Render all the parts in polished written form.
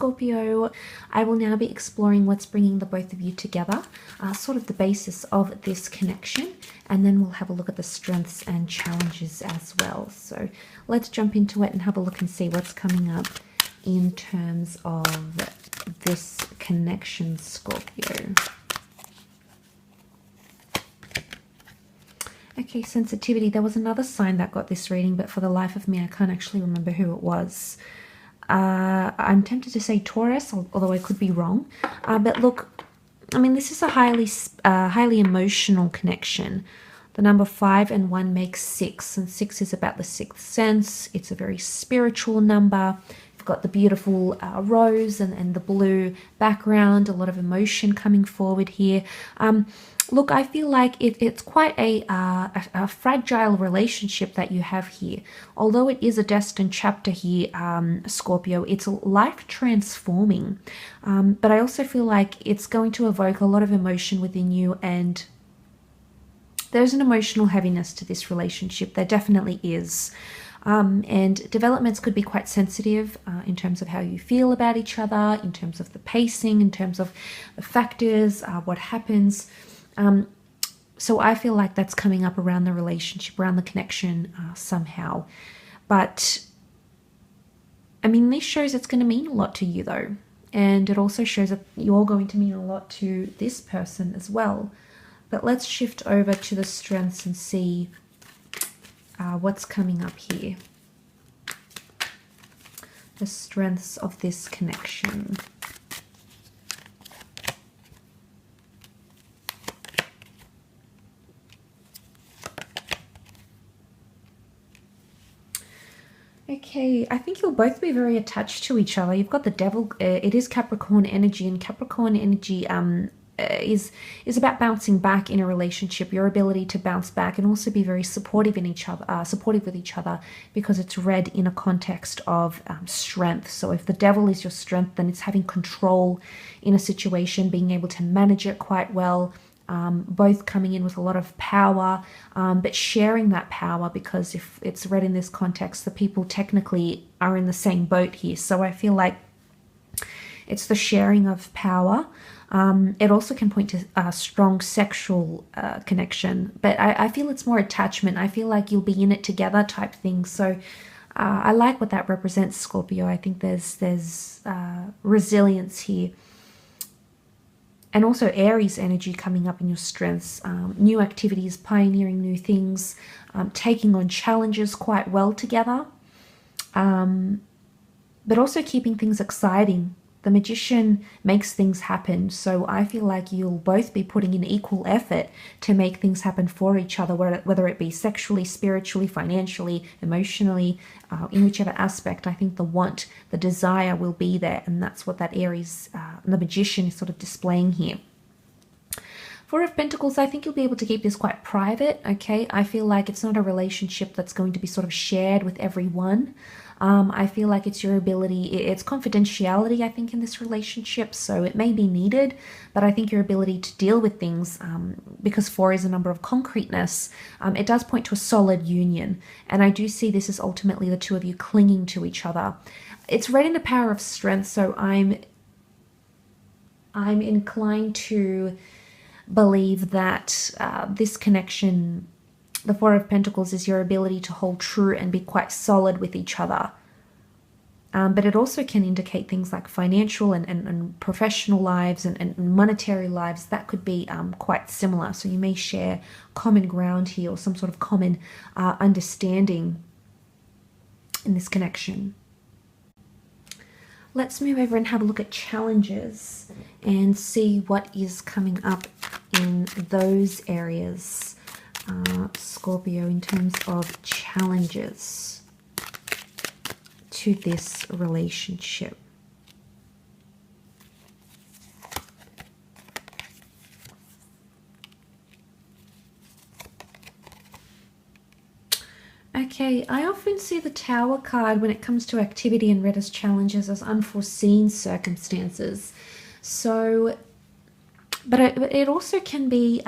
Scorpio. I will now be exploring what's bringing the both of you together, sort of the basis of this connection, and then we'll have a look at the strengths and challenges as well. So let's jump into it and have a look and see what's coming up in terms of this connection, Scorpio. Okay, sensitivity. There was another sign that got this reading, but for the life of me, I can't actually remember who it was. I'm tempted to say Taurus, although I could be wrong. But look, I mean, this is a highly emotional connection. The number 5 and 1 makes 6, and 6 is about the sixth sense. It's a very spiritual number. You've got the beautiful rose and the blue background, a lot of emotion coming forward here. Look, I feel like it's quite a fragile relationship that you have here. Although it is a destined chapter here, Scorpio, it's life transforming. But I also feel like it's going to evoke a lot of emotion within you, and there's an emotional heaviness to this relationship. There definitely is. And developments could be quite sensitive in terms of how you feel about each other, in terms of the pacing, in terms of the factors, what happens. So I feel like that's coming up around the relationship, around the connection somehow. But I mean, this shows it's going to mean a lot to you though. And it also shows that you're going to mean a lot to this person as well. But let's shift over to the strengths and see what's coming up here. The strengths of this connection. Okay, I think you'll both be very attached to each other. You've got the devil. It is Capricorn energy, and Capricorn energy is about bouncing back in a relationship. Your ability to bounce back and also be very supportive with each other, because it's read in a context of strength. So if the devil is your strength, then it's having control in a situation, being able to manage it quite well. Both coming in with a lot of power, but sharing that power, because if it's read in this context, the people technically are in the same boat here. So I feel like it's the sharing of power. It also can point to a strong sexual connection, but I feel it's more attachment. I feel like you'll be in it together type thing. So I like what that represents, Scorpio. I think there's resilience here. And also Aries energy coming up in your strengths, new activities, pioneering new things, taking on challenges quite well together, but also keeping things exciting. The Magician makes things happen, so I feel like you'll both be putting in equal effort to make things happen for each other, whether it be sexually, spiritually, financially, emotionally, in whichever aspect. I think the want, the desire will be there, and that's what that Aries, the Magician, is sort of displaying here. Four of Pentacles, I think you'll be able to keep this quite private, okay? I feel like it's not a relationship that's going to be sort of shared with everyone. I feel like it's your ability, it's confidentiality, I think, in this relationship, so it may be needed, but I think your ability to deal with things, because 4 is a number of concreteness, it does point to a solid union, and I do see this as ultimately the two of you clinging to each other. It's read in the power of strength, so I'm inclined to believe that this connection, the 4 of Pentacles, is your ability to hold true and be quite solid with each other. But it also can indicate things like financial and professional lives and monetary lives that could be quite similar. So you may share common ground here, or some sort of common understanding in this connection. Let's move over and have a look at challenges and see what is coming up in those areas. Scorpio, in terms of challenges to this relationship. Okay, I often see the Tower card when it comes to activity and read as challenges as unforeseen circumstances. So, but it also can be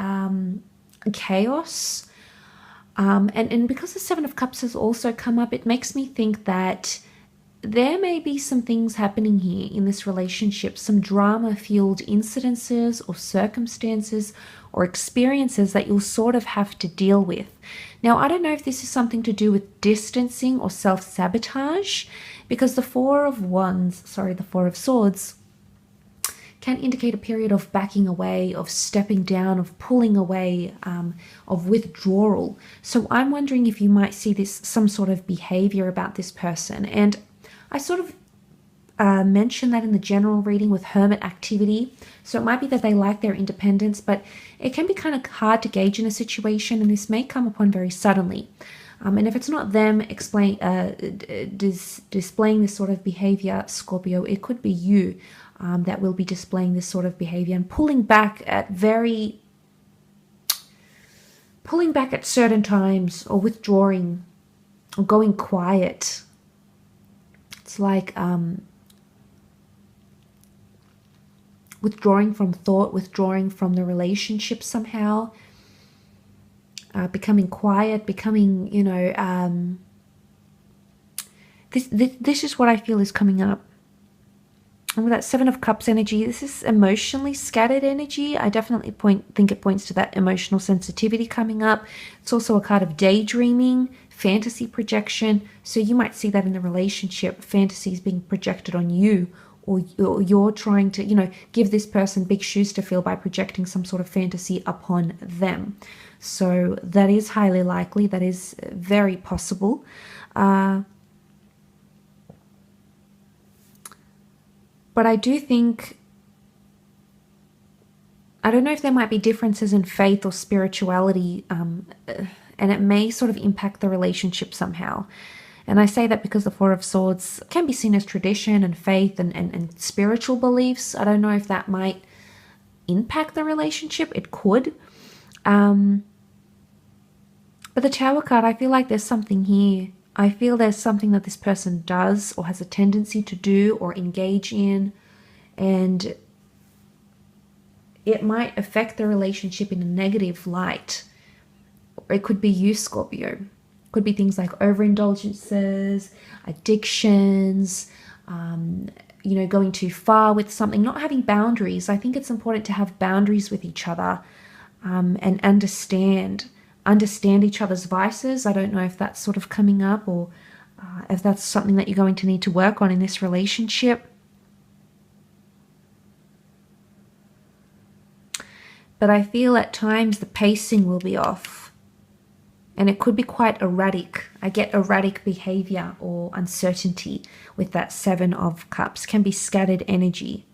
chaos. And because the 7 of Cups has also come up, it makes me think that there may be some things happening here in this relationship, some drama-fueled incidences or circumstances or experiences that you'll sort of have to deal with. Now, I don't know if this is something to do with distancing or self-sabotage, because the Four of Swords can indicate a period of backing away, of stepping down, of pulling away, of withdrawal. So I'm wondering if you might see some sort of behavior about this person. And I sort of mentioned that in the general reading with hermit activity. So it might be that they like their independence, but it can be kind of hard to gauge in a situation, and this may come upon very suddenly. And if it's not them displaying this sort of behavior, Scorpio, it could be you that will be displaying this sort of behavior and pulling back at certain times, or withdrawing or going quiet. It's like withdrawing from thought, withdrawing from the relationship somehow, becoming quiet, becoming, this is what I feel is coming up. And with that Seven of Cups energy, this is emotionally scattered energy. I definitely think it points to that emotional sensitivity coming up. It's also a card of daydreaming, fantasy projection. So you might see that in the relationship, fantasies being projected on you, or you're trying to, give this person big shoes to fill by projecting some sort of fantasy upon them. So that is highly likely. That is very possible. But I do think, I don't know if there might be differences in faith or spirituality, and it may sort of impact the relationship somehow. And I say that because the Four of Swords can be seen as tradition and faith and spiritual beliefs. I don't know if that might impact the relationship. It could. But the Tower card, I feel like there's something here. I feel there's something that this person does or has a tendency to do or engage in, and it might affect the relationship in a negative light. Or it could be you, Scorpio. Could be things like overindulgences, addictions, going too far with something, not having boundaries. I think it's important to have boundaries with each other, and understand each other's vices. I don't know if that's sort of coming up, or if that's something that you're going to need to work on in this relationship. But I feel at times the pacing will be off, and it could be quite erratic. I get erratic behavior or uncertainty with that Seven of Cups. Can be scattered energy.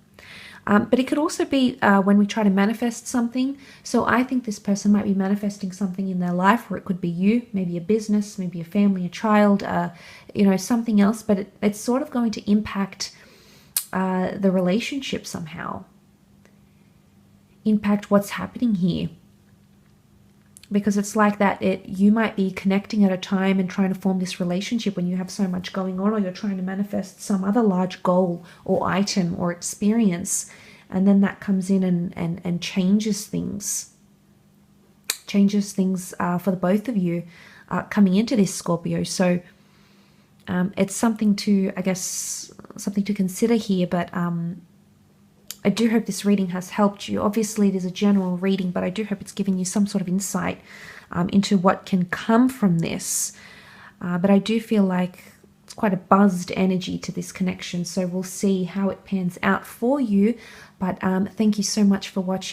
But it could also be when we try to manifest something. So I think this person might be manifesting something in their life, or it could be you, maybe a business, maybe a family, a child, something else. But it's sort of going to impact the relationship somehow. Impact what's happening here. Because it's like that you might be connecting at a time and trying to form this relationship when you have so much going on, or you're trying to manifest some other large goal or item or experience, and then that comes in and changes things for the both of you coming into this, Scorpio. So it's something to consider here. But I do hope this reading has helped you. Obviously, it is a general reading, but I do hope it's given you some sort of insight into what can come from this. But I do feel like it's quite a buzzed energy to this connection, so we'll see how it pans out for you. But thank you so much for watching.